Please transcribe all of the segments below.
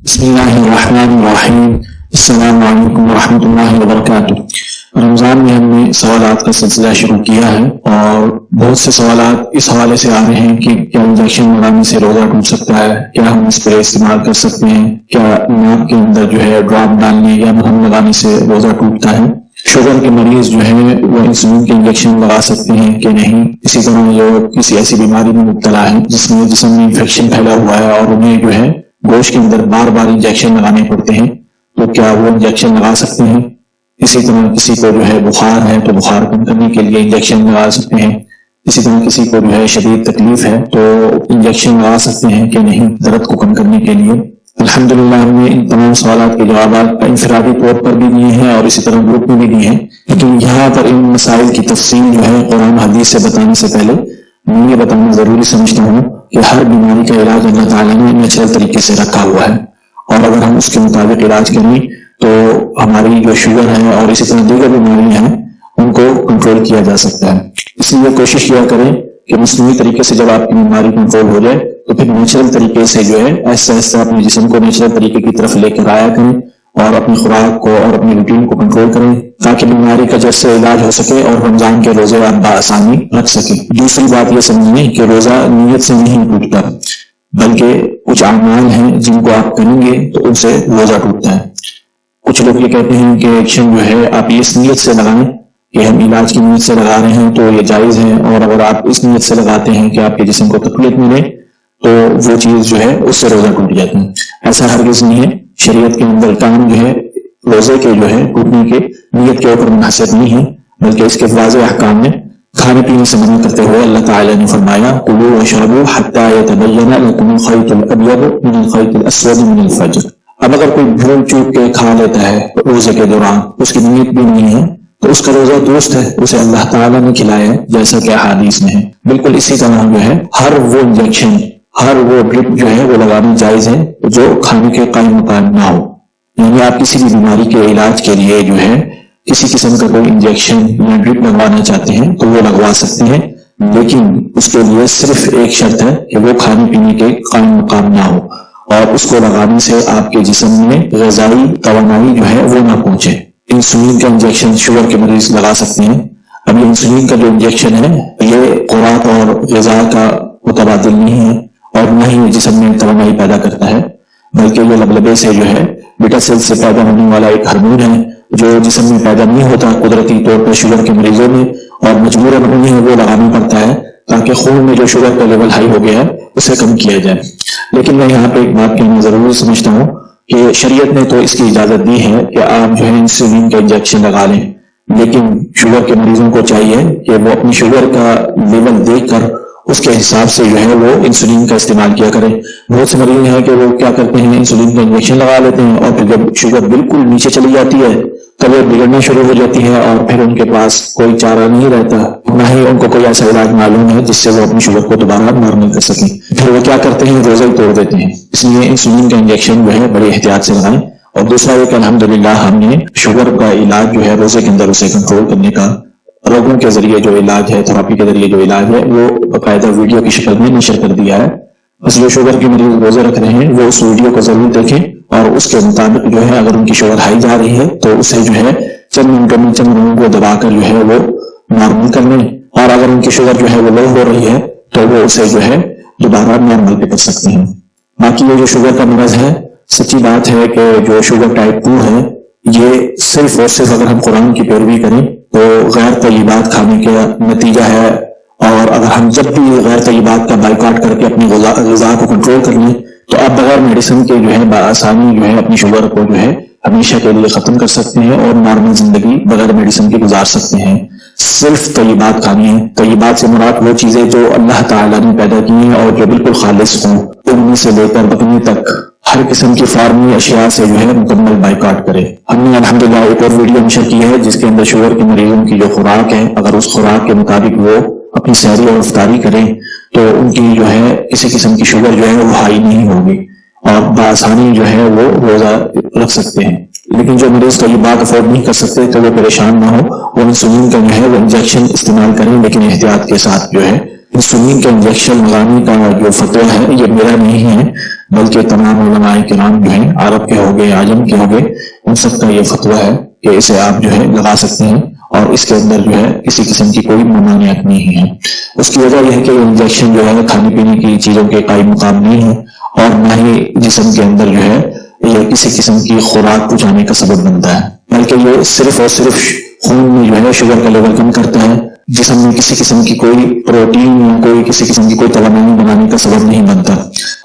بسم اللہ الرحمن الرحیم۔ السلام علیکم ورحمۃ اللہ وبرکاتہ۔ رمضان میں ہم نے سوالات کا سلسلہ شروع کیا ہے اور بہت سے سوالات اس حوالے سے آ رہے ہیں کہ کیا انجیکشن لگانے سے روزہ ٹوٹ سکتا ہے، کیا ہم اسپرے استعمال کر سکتے ہیں، کیا ناک کے اندر جو ہے ڈراپ ڈالنے یا مرہم لگانے سے روزہ ٹوٹتا ہے، شوگر کے مریض جو ہے وہ انسولین کے انجیکشن لگا سکتے ہیں کہ نہیں، اسی طرح جو کسی ایسی بیماری میں مبتلا ہے جس میں جسم میں انفیکشن پھیلا ہوا ہے اور انہیں جو ہے گوشت کے اندر بار بار انجیکشن لگانے پڑتے ہیں تو کیا وہ انجیکشن لگا سکتے ہیں۔ اسی طرح کسی کو جو ہے بخار ہے تو بخار کم کرنے کے لیے انجیکشن لگا سکتے ہیں، اسی طرح کسی کو جو ہے شدید تکلیف ہے تو انجیکشن لگا سکتے ہیں کہ نہیں درد کو کم کرنے کے لیے۔ الحمدللہ ہم نے ان تمام سوالات کے جوابات انفرادی طور پر بھی دیے ہیں اور اسی طرح گروپ میں بھی دیے ہیں، لیکن یہاں پر ان مسائل کی تفصیل جو ہے قرآن حدیث سے بتانے سے پہلے میں یہ بتانا ضروری سمجھتا ہوں کہ ہر بیماری کا علاج اللہ تعالیٰ نے نیچرل طریقے سے رکھا ہوا ہے، اور اگر ہم اس کے مطابق علاج کریں تو ہماری جو شوگر ہے اور اسی طرح دیگر بیماریاں ہیں ان کو کنٹرول کیا جا سکتا ہے۔ اس لیے کوشش کیا کریں کہ مصنوعی طریقے سے جب آپ کی بیماری کنٹرول ہو جائے تو پھر نیچرل طریقے سے جو ہے آہستہ آہستہ اپنے جسم کو نیچرل طریقے کی طرف لے کر آیا کریں اور اپنی خوراک کو اور اپنی روٹین کو کنٹرول کریں تاکہ بیماری کا جڑ سے علاج ہو سکے اور رمضان کے روزے آپ بآسانی رکھ سکیں۔ دوسری بات یہ سمجھیں کہ روزہ نیت سے نہیں ٹوٹتا، بلکہ کچھ اعمال ہیں جن کو آپ کریں گے تو ان سے روزہ ٹوٹتا ہے۔ کچھ لوگ یہ کہتے ہیں کہ ایکشن جو ہے آپ اس نیت سے لگائیں کہ ہم علاج کی نیت سے لگا رہے ہیں تو یہ جائز ہے، اور اگر آپ اس نیت سے لگاتے ہیں کہ آپ کے جسم کو تقویت ملے تو وہ چیز جو ہے اس سے روزہ ٹوٹ جاتا ہے۔ ایسا ہرگز نہیں ہے، شریعت کے اندر کام جو ہے روزے کے جو ہے ٹوٹنے کے نیت کے اوپر منحصر نہیں ہے، بلکہ اس کے واضح احکام میں کھانے پینے سے منع کرتے ہوئے اللہ تعالیٰ نے فرمایا کلوا واشربوا حتی یتبین لکم الخیط الابیض من الخیط الاسود من الفجر۔ اب اگر کوئی بھول چوک کے کھا لیتا ہے روزے کے دوران، اس کی نیت بھی نہیں ہے تو اس کا روزہ درست ہے، اسے اللہ تعالیٰ نے کھلایا ہے جیسا کہ احادیث میں ہے۔ بالکل اسی طرح جو ہے ہر وہ انجیکشن، ہر وہ ڈرپ جو ہے وہ لگانی جائز ہے جو کھانے کے قائم مقام نہ ہو، یعنی آپ کسی بھی بیماری کے علاج کے لیے جو ہے کسی قسم کا کوئی انجیکشن یا ڈرپ لگوانا چاہتے ہیں تو وہ لگوا سکتے ہیں، لیکن اس کے لیے صرف ایک شرط ہے کہ وہ کھانے پینے کے قائم مقام نہ ہو اور اس کو لگانے سے آپ کے جسم میں غذائی توانائی جو ہے وہ نہ پہنچے۔ انسولین کا انجیکشن شوگر کے مریض لگا سکتے ہیں۔ اب انسولین کا جو انجیکشن ہے یہ خوراک اور غذا کا متبادل نہیں ہے اور نہ ہی جسم میں توانائی پیدا کرتا ہے، بلکہ یہ لبلبے سے جو ہے بیٹا سیل سے پیدا ہونے والا ایک ہارمون ہے جو جسم میں پیدا نہیں ہوتا قدرتی طور پر شوگر کے مریضوں میں، اور مجبوراً انہیں وہ لگانا پڑتا ہے تاکہ خون میں جو شوگر کا لیول ہائی ہو گیا ہے اسے کم کیا جائے۔ لیکن میں یہاں پہ ایک بات کہنا ضروری سمجھتا ہوں کہ شریعت نے تو اس کی اجازت دی ہے کہ آپ جو ہے انسولین کا انجیکشن لگا لیں، لیکن شوگر کے مریضوں کو چاہیے کہ وہ اپنی شوگر کا لیول دیکھ کر اس کے حساب سے جو ہے وہ انسولین کا استعمال کیا کریں۔ بہت سے مریض ہیں کہ وہ کیا کرتے ہیں انسولین کا انجیکشن لگا لیتے ہیں اور پھر جب شوگر بالکل نیچے چلی جاتی ہے طبیعت بگڑنا شروع ہو جاتی ہے اور پھر ان کے پاس کوئی چارہ نہیں رہتا، نہ ہی ان کو کوئی ایسا علاج معلوم ہے جس سے وہ اپنی شوگر کو دوبارہ نارمل کر سکیں، پھر وہ کیا کرتے ہیں روزہ ہی توڑ دیتے ہیں۔ اس لیے انسولین کا انجیکشن جو ہے بڑی احتیاط سے لگائیں۔ اور دوسرا یہ کہ الحمدللہ ہم نے شوگر کا علاج جو ہے روزے کے اندر اسے کنٹرول کرنے کا روگوں کے ذریعے جو علاج ہے، تھراپی کے ذریعے جو علاج ہے وہ باقاعدہ ویڈیو کی شکل میں نشر کر دیا ہے۔ بس جو شوگر کے مریض روزے رکھ رہے ہیں وہ اس ویڈیو کو ضرور دیکھیں اور اس کے مطابق جو ہے اگر ان کی شوگر ہائی جا رہی ہے تو اسے جو ہے چند منٹوں میں چند رنگوں کو دبا کر جو ہے وہ نارمل کر لیں، اور اگر ان کی شوگر جو ہے وہ لو ہو رہی ہے تو وہ اسے جو ہے دوبارہ نارمل پہ کر سکتے ہیں۔ باقی یہ جو شوگر کا مرض ہے، سچی بات ہے کہ جو شوگر ٹائپ 2 ہے یہ صرف اور صرف اگر ہم قرآن کی پیروی کریں تو غیر طیبات کھانے کا نتیجہ ہے، اور اگر ہم جب بھی غیر طیبات کا بائیکاٹ کر کے اپنی غذا کو کنٹرول کر لیں تو آپ بغیر میڈیسن کے جو ہے بآسانی جو ہے اپنی شوگر کو جو ہے ہمیشہ کے لیے ختم کر سکتے ہیں اور نارمل زندگی بغیر میڈیسن کے گزار سکتے ہیں۔ صرف طیبات کھانی ہے۔ طیبات سے مراد وہ چیزیں جو اللہ تعالیٰ نے پیدا کی ہیں اور جو بالکل خالص ہوں، ان سے لے کر بکنے تک ہر قسم کی فارمی اشیاء سے جو ہے مکمل بائیکاٹ کرے۔ ہم نے الحمدللہ ایک اور ویڈیو نشر کی ہے جس کے اندر شوگر کے مریضوں کی جو خوراک ہے، اگر اس خوراک کے مطابق وہ اپنی سحری اور افطاری کریں تو ان کی جو ہے کسی قسم کی شوگر جو ہے وہ ہائی نہیں ہوگی اور بآسانی جو ہے وہ روزہ رکھ سکتے ہیں۔ لیکن جو مریض تو یہ بات افورڈ نہیں کر سکتے تو وہ پریشان نہ ہو، وہ انسولین کا جو ہے وہ انجیکشن استعمال کریں، لیکن احتیاط کے ساتھ جو ہے انسولین کا انجیکشن لگانے کا جو فتویٰ ہے یہ میرا نہیں ہے، بلکہ تمام علماء کرام جو ہیں عرب کے ہو گئے عجم کے ہو گئے، ان سب کا یہ فتویٰ ہے کہ اسے آپ جو ہے لگا سکتے ہیں اور اس کے اندر جو ہے کسی قسم کی کوئی ممانعت نہیں ہے۔ اس کی وجہ یہ ہے کہ انجیکشن جو ہے کھانے پینے کی چیزوں کے قائم مقام نہیں ہے، اور نہ ہی جسم کے اندر جو ہے یہ کسی قسم کی خوراک پہنچانے کا سبب بنتا ہے، بلکہ یہ صرف اور صرف خون میں جو ہے شوگر کا لیول کم کرتا ہے، جسم میں کسی قسم کی کوئی پروٹین یا کوئی کسی قسم کی کوئی توانائی بنانے کا سبب نہیں بنتا۔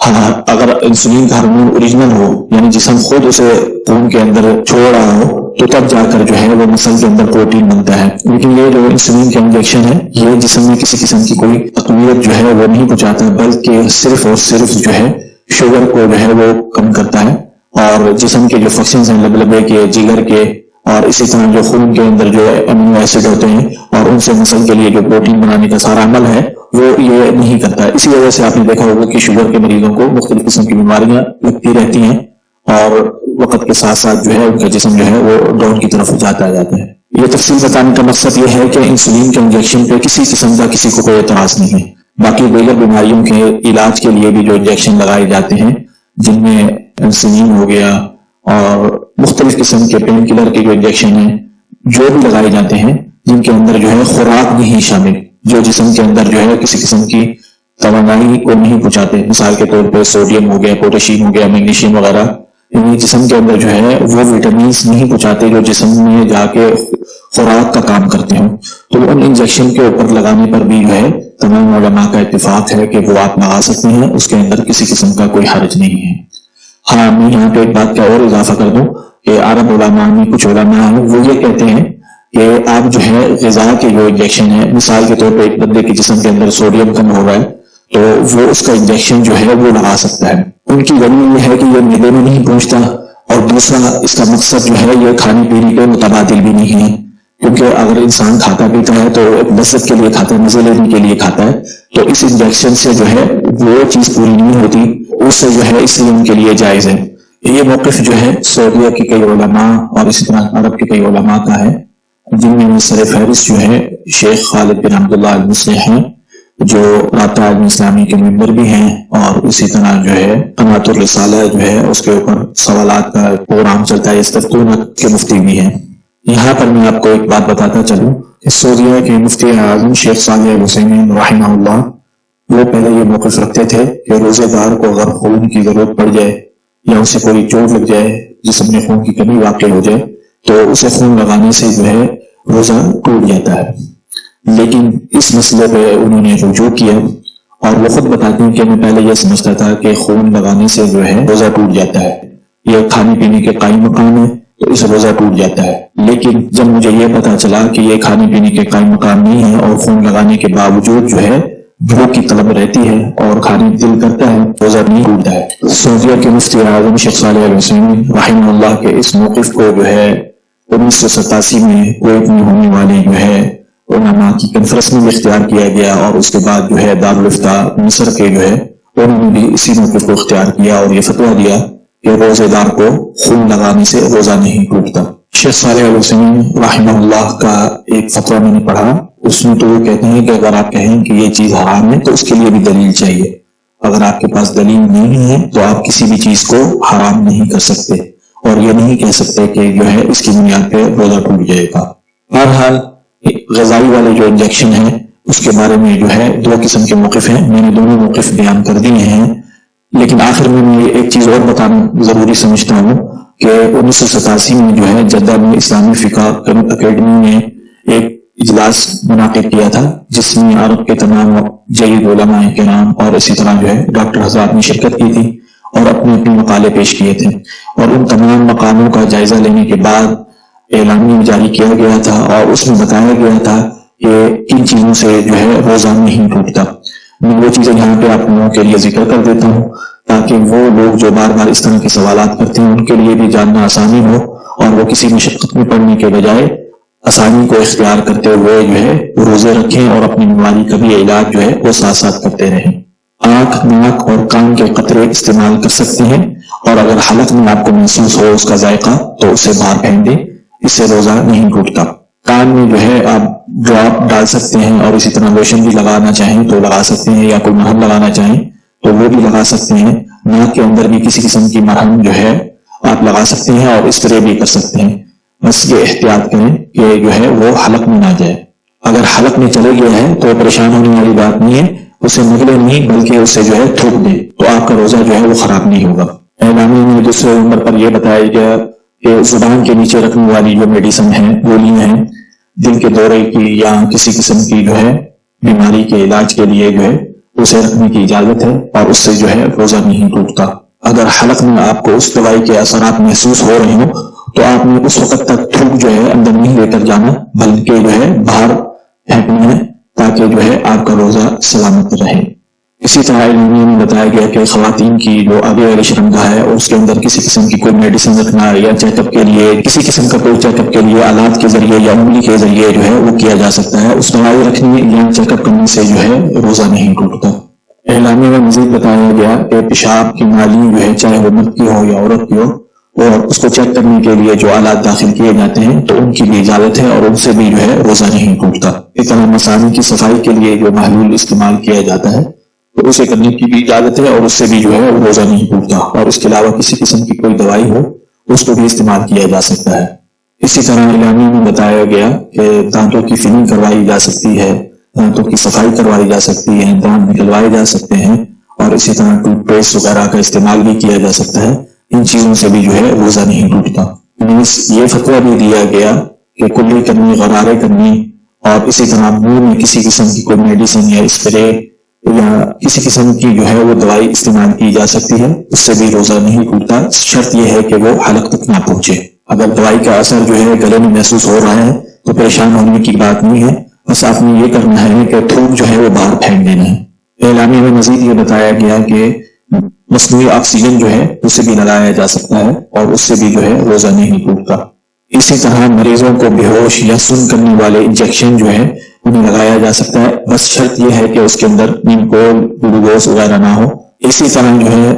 ہاں، اگر انسولین کا ہارمون اوریجنل ہو، یعنی جسم خود اسے خون کے اندر چھوڑ رہا ہو، تو تب جا کر جو ہے وہ مسل کے اندر پروٹین بنتا ہے، لیکن یہ جو انسولین کا انجیکشن ہے یہ جسم میں کسی قسم کی کوئی تقویت جو ہے وہ نہیں پہنچاتا، بلکہ صرف اور صرف جو ہے شوگر کو جو ہے وہ کم کرتا ہے، اور جسم کے جو فنکشنز ہیں لبلبے کے، جگر کے، اور اسی طرح جو خون کے اندر جو امینو ایسڈ ہوتے ہیں اور ان سے مسل کے لیے جو پروٹین بنانے کا سارا عمل ہے وہ یہ نہیں کرتا ہے۔ اسی وجہ سے آپ نے دیکھا ہوگا کہ شوگر کے مریضوں کو مختلف قسم کی بیماریاں لگتی رہتی ہیں، اور وقت کے ساتھ ساتھ جو ہے ان کا جسم جو ہے وہ ڈاؤن کی طرف جاتا ہے۔ یہ تفصیل بتانے کا مقصد یہ ہے کہ انسولین کے انجیکشن پہ کسی قسم کا کسی کو کوئی اعتراض نہیں ہے۔ باقی دیگر بیماریوں کے علاج کے لیے بھی جو انجیکشن لگائے جاتے ہیں، جن میں انسولین ہو گیا اور مختلف قسم کے پین کلر کے جو انجیکشن ہیں جو بھی لگائے جاتے ہیں، جن کے اندر جو ہے خوراک نہیں شامل، جو جسم کے اندر جو ہے کسی قسم کی توانائی کو نہیں پہنچاتے، مثال کے طور پہ سوڈیم ہو گیا، پوٹیشیم ہو گیا، میگنیشیم وغیرہ، یعنی جسم کے اندر جو ہے وہ وٹامنس نہیں پہنچاتے جو جسم میں جا کے خوراک کا کام کرتے ہوں، تو ان انجیکشن کے اوپر لگانے پر بھی جو ہے تمام علماء کا اتفاق ہے کہ وہ آپ لگا سکتے ہیں، اس کے اندر کسی قسم کا کوئی حرج نہیں ہے۔ ہاں، میں یہاں پہ ایک بات کا اور اضافہ کر دوں کہ عرب علماء میں کچھ علماء ہیں وہ یہ کہتے ہیں کہ آپ جو ہے غذا کے جو انجیکشن ہے، مثال کے طور پہ ایک بندے کے جسم کے اندر سوڈیم کم ہو رہا ہے تو وہ اس کا انجیکشن جو ہے وہ لگا سکتا ہے۔ ان کی دلیل یہ ہے کہ یہ معدے میں نہیں پہنچتا، اور دوسرا اس کا مقصد جو ہے یہ کھانے پینے کے متبادل بھی نہیں ہے، کیونکہ اگر انسان کھاتا پیتا ہے تو ایک لذت کے لیے کھاتا ہے، مزے لینے کے لیے کھاتا ہے، تو اس انجیکشن سے جو ہے وہ چیز پوری نہیں ہوتی، اس سے جو ہے اس لیے ان کے لیے جائز ہے۔ یہ موقف جو ہے سعودیہ کے کئی علماء اور اسی طرح عرب کے کئی علماء کا ہے، جن میں سر فہرست جو ہے شیخ خالد بن عبداللہ المصلح ہیں، جو رابطہ عالم اسلامی کے ممبر بھی ہیں، اور اسی طرح جو ہے قناۃ الرسالہ جو ہے اس کے اوپر سوالات کا پروگرام چلتا ہے، استفتون کے مفتی بھی ہیں۔ یہاں پر میں آپ کو ایک بات بتاتا چلوں کہ سعودیہ کے مفتی اعظم شیخ صالح الحسینی رحمہ اللہ وہ پہلے یہ موقف رکھتے تھے کہ روزے دار کو اگر خون کی ضرورت پڑ جائے یا اسے کوئی چوٹ لگ جائے، جسم میں خون کی کمی واقع ہو جائے، تو اسے خون لگانے سے جو ہے روزہ ٹوٹ جاتا ہے۔ لیکن اس مسئلے پہ انہوں نے رجوع کیا، اور وہ خود بتاتے ہیں کہ میں پہلے یہ سمجھتا تھا کہ خون لگانے سے جو ہے روزہ ٹوٹ جاتا ہے، یہ کھانے پینے کے قائم مقام ہے تو اس روزہ ٹوٹ جاتا ہے۔ لیکن جب مجھے یہ پتا چلا کہ یہ کھانے پینے کے قائم مقام نہیں ہے اور خون لگانے کے باوجود جو ہے بھوک کی طلب رہتی ہے اور کھانے دل کرتا ہے، روزہ نہیں ٹوٹتا ہے۔ سعودیہ کے مفتی اعظم شیخ صالح الحسینی رحمہ اللہ کے اس موقف کو جو ہے 1987 میں کویت میں ہونے والے جو ہے علماء کی کنفرنس میں اختیار کیا گیا، اور اس کے بعد جو ہے دارالفتہ مصر کے جو ہے انہوں نے بھی اسی موقف کو اختیار کیا اور یہ فتویٰ دیا کہ روزے دار کو خون لگانے سے روزہ نہیں ٹوٹتا۔ شیخ صالح الحسینی رحمہ اللہ کا ایک فتویٰ میں نے پڑھا، اس میں تو وہ کہتے ہیں کہ اگر آپ کہیں کہ یہ چیز حرام ہے تو اس کے لیے بھی دلیل چاہیے، اگر آپ کے پاس دلیل نہیں ہے تو آپ کسی بھی چیز کو حرام نہیں کر سکتے، اور یہ نہیں کہہ سکتے کہ جو ہے اس کی بنیاد پہ روزہ ٹوٹ جائے گا۔ بہرحال غذائی والے جو انجیکشن ہیں اس کے بارے میں جو ہے دو قسم کے موقف ہیں، میں نے دونوں موقف بیان کر دیے ہیں، لیکن آخر میں ایک چیز اور بتانا ضروری سمجھتا ہوں کہ 1987 میں جو ہے جدہ میں اسلامی فقہ اکیڈمی نے ایک اجلاس منعقد کیا تھا، جس میں عرب کے تمام جلیل علماء کرام اور اسی طرح جو ہے ڈاکٹر حضرات نے شرکت کی تھی اور اپنے اپنے مقالے پیش کیے تھے، اور ان تمام مقاموں کا جائزہ لینے کے بعد اعلامیہ جاری کیا گیا تھا، اور اس میں بتایا گیا تھا کہ کن چیزوں سے جو ہے روزہ نہیں ٹوٹتا۔ میں وہ چیزیں یہاں پہ آپ لوگوں کے لیے ذکر کر دیتا ہوں تاکہ وہ لوگ جو بار بار اس طرح کے سوالات کرتے ہیں ان کے لیے بھی جاننا آسانی ہو، اور وہ کسی مشقت میں پڑنے کے بجائے آسانی کو اختیار کرتے ہوئے جو ہے روزے رکھیں اور اپنی بیماری کا بھی علاج جو ہے وہ ساتھ ساتھ کرتے رہیں۔ آنکھ، ناک اور کان کے قطرے استعمال کر سکتے ہیں، اور اگر حلق میں آپ کو محسوس ہو اس کا ذائقہ تو اسے باہر پھینک دیں، اس سے روزہ نہیں ٹوٹتا۔ کان میں جو ہے آپ ڈراپ ڈال سکتے ہیں، اور اسی طرح لوشن بھی لگانا چاہیں تو لگا سکتے ہیں، یا کوئی مرہم لگانا چاہیں تو وہ بھی لگا سکتے ہیں. ناک کے اندر بھی کسی قسم کی مرہم جو ہے آپ لگا سکتے ہیں اور اسپرے بھی کر سکتے ہیں. بس یہ احتیاط کریں کہ جو ہے وہ حلق میں نہ جائے. اگر حلق میں چلے گیا ہے تو پریشان ہونے والی بات نہیں ہے، اسے نگلے نہیں بلکہ اسے جو ہے تھوک دے تو آپ کا روزہ جو ہے وہ خراب نہیں ہوگا. اعلامیہ میں دوسرے نمبر پر یہ بتایا گیا کہ زبان کے نیچے رکھنے والی جو میڈیسن ہیں، گولیاں ہیں، دل کے دورے کی یا کسی قسم کی جو ہے بیماری کے علاج کے لیے جو ہے اسے رکھنے کی اجازت ہے اور اس سے جو ہے روزہ نہیں ٹوٹتا. اگر حلق میں آپ کو اس دوائی کے اثرات محسوس ہو رہے ہوں تو آپ نے اس وقت تک تھوک جو ہے اندر نہیں لے کر جانا بلکہ جو ہے باہر پھینکنا ہے تاکہ جو ہے آپ کا روزہ سلامت رہے. اسی طرح علمیہ میں بتایا گیا کہ خواتین کی جو آگے والی شرمگاہ ہے اور اس کے اندر کسی قسم کی کوئی میڈیسن رکھنا یا چیک اپ کے لیے کسی قسم کا کوئی چیک اپ کے لیے آلات کے ذریعے یا انگلی کے ذریعے جو ہے وہ کیا جا سکتا ہے. اس دوائی رکھنے یا چیک اپ کرنے سے جو ہے روزہ نہیں ٹوٹتا. اعلامیہ میں مزید بتایا گیا کہ پیشاب کی نالی جو ہے چاہے وہ مرد کی ہو یا عورت کی ہو اور اس کو چیک کرنے کے لیے جو آلات داخل کیے جاتے ہیں تو ان کی بھی اجازت ہے اور ان سے بھی جو ہے روزہ نہیں ٹوٹتا. اس طرح مثانی کی صفائی کے لیے جو محلول استعمال کیا جاتا ہے تو اسے کرنے کی بھی اجازت ہے اور اس سے بھی جو ہے روزہ نہیں ٹوٹتا. اور اس کے علاوہ کسی قسم کی کوئی دوائی ہو اس کو بھی استعمال کیا جا سکتا ہے. اسی طرح اعلامیہ میں بتایا گیا کہ دانتوں کی فلنگ کروائی جا سکتی ہے، دانتوں کی صفائی کروائی جا سکتی ہے، دانت نکلوائے جا سکتے ہیں اور اسی طرح ٹوتھ پیسٹ وغیرہ کا استعمال بھی کیا جا سکتا ہے. ان چیزوں سے بھی جو ہے روزہ نہیں ٹوٹتا. یہ فتویٰ بھی دیا گیا کہ کلی کرنی، غرارے کرنی اور اسی طرح منہ میں کسی قسم کی کوئی میڈیسن یا اسپرے یا کسی قسم کی جو ہے وہ دوائی استعمال کی جا سکتی ہے، اس سے بھی روزہ نہیں ٹوٹتا. شرط یہ ہے کہ وہ حلق تک نہ پہنچے. اگر دوائی کا اثر جو ہے گلے میں محسوس ہو رہا ہے تو پریشان ہونے کی بات نہیں ہے، بس آپ نے یہ کرنا ہے کہ تھوک جو ہے وہ باہر پھینک دینا ہے. اعلامیہ میں مزید یہ بتایا گیا کہ مصنوعی آکسیجن جو ہے اسے بھی لگایا جا سکتا ہے اور اس سے بھی جو ہے روزہ نہیں ٹوٹتا. اسی طرح مریضوں کو بے ہوش یا سن کرنے والے انجیکشن جو ہے انہیں لگایا جا سکتا ہے، بس شرط یہ ہے کہ اس کے اندر نیمکول، گلوکوز وغیرہ نہ ہو. اسی طرح جو ہے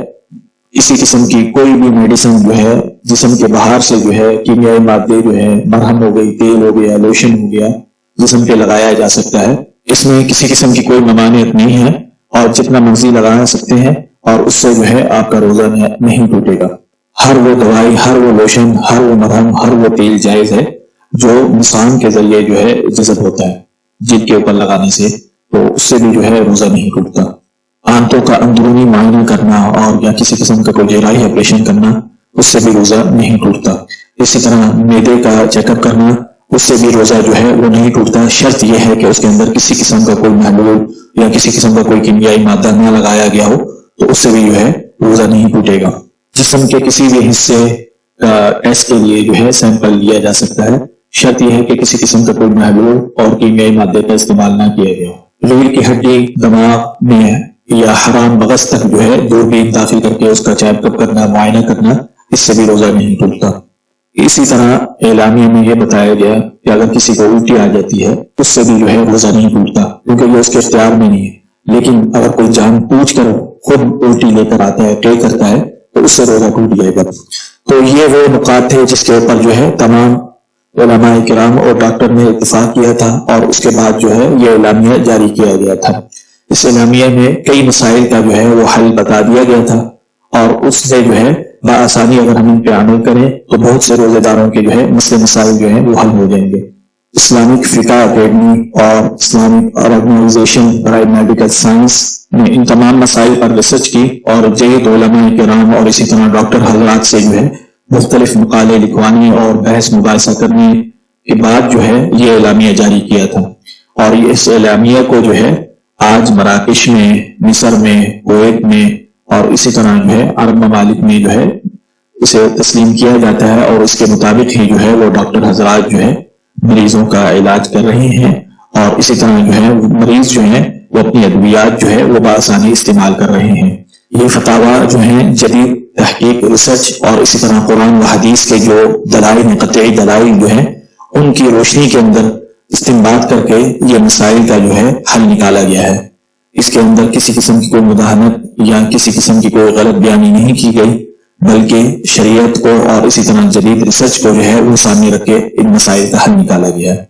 اسی قسم کی کوئی بھی میڈیسن جو ہے جسم کے باہر سے جو ہے کیمیائی مادے جو ہے مرہم ہو گئی، تیل ہو گیا، لوشن ہو گیا، جسم پہ لگایا جا سکتا ہے. اس میں کسی قسم کی کوئی ممانعت نہیں ہے اور جتنا مرضی لگا سکتے ہیں اور اس سے جو ہے آپ کا روزہ نہیں ٹوٹے گا. ہر وہ دوائی، ہر وہ لوشن، ہر وہ مرہم، ہر وہ تیل جائز ہے جو مسان کے ذریعے جو ہے جذب ہوتا ہے جلد کے اوپر لگانے سے، تو اس سے بھی جو ہے روزہ نہیں ٹوٹتا. آنتوں کا اندرونی معائنہ کرنا اور یا کسی قسم کا کوئی جراحی آپریشن کرنا اس سے بھی روزہ نہیں ٹوٹتا. اسی طرح معدے کا چیک اپ کرنا اس سے بھی روزہ جو ہے وہ نہیں ٹوٹتا. شرط یہ ہے کہ اس کے اندر کسی قسم کا کوئی محلول یا کسی قسم کا کوئی کیمیائی مادہ نہ لگایا گیا ہو تو اس سے بھی جو ہے روزہ نہیں ٹوٹے گا. جسم کے کسی بھی حصے کا ٹیسٹ کے لیے جو ہے سیمپل لیا جا سکتا ہے. شرط یہ ہے کہ کسی قسم کا کوئی محلول اور کیمیائی مادے کا استعمال نہ کیا گیا. ریڑھ کی ہڈی، دماغ میں یا حرام مغز تک جو ہے دوربین داخل کر کے اس کا چیک اپ کرنا، معائنہ کرنا، اس سے بھی روزہ نہیں ٹوٹتا. اسی طرح اعلامیہ میں یہ بتایا گیا کہ اگر کسی کو الٹی آ جاتی ہے اس سے بھی جو ہے روزہ نہیں ٹوٹتا کیونکہ یہ اس کے اختیار میں نہیں ہے. لیکن اگر کوئی جان پوچھ کر خود الٹی لے کر آتا ہے، طے کرتا ہے، تو اس سے روزہ ٹوٹ جائے گا. تو یہ وہ نکات تھے جس کے اوپر جو ہے تمام علماء کرام اور ڈاکٹر نے اتفاق کیا تھا اور اس کے بعد جو ہے یہ اعلامیہ جاری کیا گیا تھا. اس اعلامیہ میں کئی مسائل کا جو ہے وہ حل بتا دیا گیا تھا اور اس سے جو ہے بآسانی اگر ہم ان پہ عمل کریں تو بہت سے روزے داروں کے جو ہے مسائل جو ہیں وہ حل ہو جائیں گے. اسلامک فقہ اکیڈمی اور اسلامک آرگنائزیشن برائے میڈیکل سائنس نے ان تمام مسائل پر ریسرچ کی اور جید علماء کرام اور اسی طرح ڈاکٹر حضرات سے جو ہے مختلف مقالے لکھوانے اور بحث مباحثہ کرنے کے بعد جو ہے یہ اعلامیہ جاری کیا تھا. اور اس اعلامیہ کو جو ہے آج مراکش میں، مصر میں، کویت میں اور اسی طرح جو ہے عرب ممالک میں جو ہے اسے تسلیم کیا جاتا ہے اور اس کے مطابق ہی جو ہے وہ ڈاکٹر حضرات جو ہے مریضوں کا علاج کر رہے ہیں اور اسی طرح جو ہے مریض جو ہیں وہ اپنی ادویات جو ہے وہ بآسانی استعمال کر رہے ہیں. یہ فتاویٰ جو ہیں جدید تحقیق، ریسرچ اور اسی طرح قرآن و حدیث کے جو دلائل، قطعی دلائل جو ہیں ان کی روشنی کے اندر استنباط کر کے یہ مسائل کا جو ہے حل نکالا گیا ہے. اس کے اندر کسی قسم کی کوئی مداہنت یا کسی قسم کی کوئی غلط بیانی نہیں کی گئی بلکہ شریعت کو اور اسی طرح جدید ریسرچ کو جو ہے وہ سامنے رکھ کے ان مسائل کا حل نکالا گیا ہے.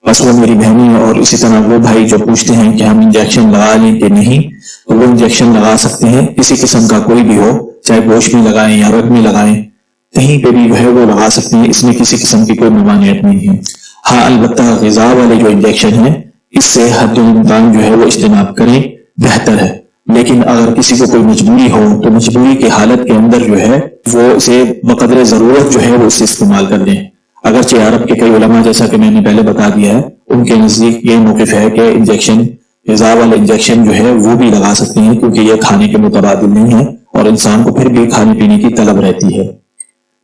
بس وہ میری بہنیں اور اسی طرح وہ بھائی جو پوچھتے ہیں کہ ہم انجیکشن لگا لیں کہ نہیں، تو وہ انجیکشن لگا سکتے ہیں، کسی قسم کا کوئی بھی ہو، چاہے گوشت میں لگائیں یا رگ میں لگائیں، کہیں پہ بھی جو ہے وہ لگا سکتے ہیں، اس میں کسی قسم کی کوئی ممانعت نہیں ہے۔ ہاں البتہ غذا والے جو انجیکشن ہیں اس سے حد الامکان جو ہے وہ اجتناب کریں، بہتر ہے۔ لیکن اگر کسی کو کوئی مجبوری ہو تو مجبوری کی حالت کے اندر جو ہے وہ اسے بقدر ضرورت جو ہے وہ اسے استعمال کر دیں۔ اگرچہ عرب کے کئی علماء، جیسا کہ میں نے پہلے بتا دیا ہے، ان کے نزدیک یہ موقف ہے کہ انجیکشن، غذا والے انجیکشن جو ہے وہ بھی لگا سکتے ہیں، کیونکہ یہ کھانے کے متبادل نہیں ہے اور انسان کو پھر بھی کھانے پینے کی طلب رہتی ہے۔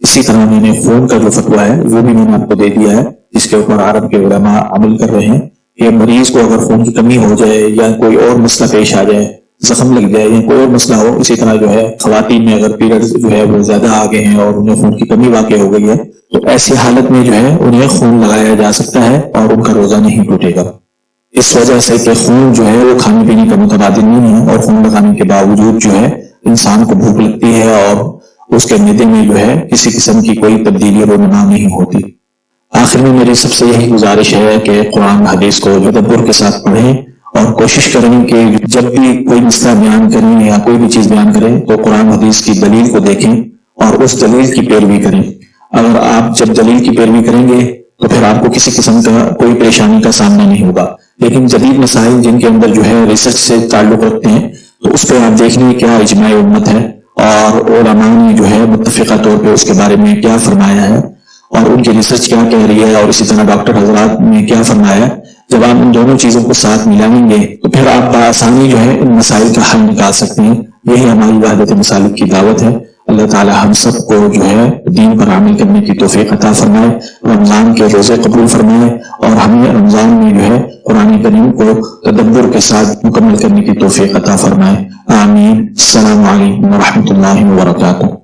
اسی طرح میں نے خون کا جو فتویٰ ہے وہ بھی میں نے آپ کو دے دیا ہے، جس کے اوپر عرب کے علماء عمل کر رہے ہیں کہ مریض کو اگر خون کی کمی ہو جائے یا کوئی اور مسئلہ پیش آ جائے، زخم لگ جائے یا کوئی اور مسئلہ ہو، اسی طرح جو ہے خواتین میں اگر پیریڈ جو ہے وہ زیادہ آگے ہیں اور انہیں خون کی کمی واقع ہو گئی ہے، تو ایسی حالت میں جو ہے انہیں خون لگایا جا سکتا ہے اور ان کا روزہ نہیں ٹوٹے گا، اس وجہ سے کہ خون جو ہے وہ کھانے پینے کا متبادل نہیں ہے، اور خون لگانے کے باوجود جو ہے انسان کو بھوک لگتی ہے اور اس کے معدے میں جو ہے کسی قسم کی کوئی تبدیلی رونما نہیں ہوتی۔ آخر میں میری سب سے یہی گزارش ہے کہ قرآن حدیث کو تدبر کے ساتھ پڑھیں اور کوشش کریں کہ جب بھی کوئی مسئلہ بیان کریں یا کوئی بھی چیز بیان کریں تو قرآن حدیث کی دلیل کو دیکھیں اور اس دلیل کی پیروی کریں۔ اگر آپ جب دلیل کی پیروی کریں گے تو پھر آپ کو کسی قسم کا کوئی پریشانی کا سامنا نہیں ہوگا۔ لیکن جدید مسائل جن کے اندر جو ہے ریسرچ سے تعلق رکھتے ہیں، تو اس پہ آپ دیکھ لیں کیا اجماع امت ہے اور علماء نے جو ہے متفقہ طور پہ اس کے بارے میں کیا فرمایا ہے اور ان کی ریسرچ کیا کہہ رہی ہے، اور اسی طرح ڈاکٹر حضرات نے کیا فرمایا ہے۔ جب آپ ان دونوں چیزوں کو ساتھ ملائیں گے تو پھر آپ بآسانی جو ہے ان مسائل کا حل نکال سکتے ہیں۔ یہی ہماری وحدت مسالک کی دعوت ہے۔ اللہ تعالی ہم سب کو جو ہے دین پر عمل کرنے کی توفیق عطا فرمائے، رمضان کے روزے قبول فرمائے اور ہمیں رمضان میں جو ہے قرآن کریم کو تدبر کے ساتھ مکمل کرنے کی توفیق عطا فرمائے۔ آمین۔ السلام علیکم ورحمۃ اللہ وبرکاتہ۔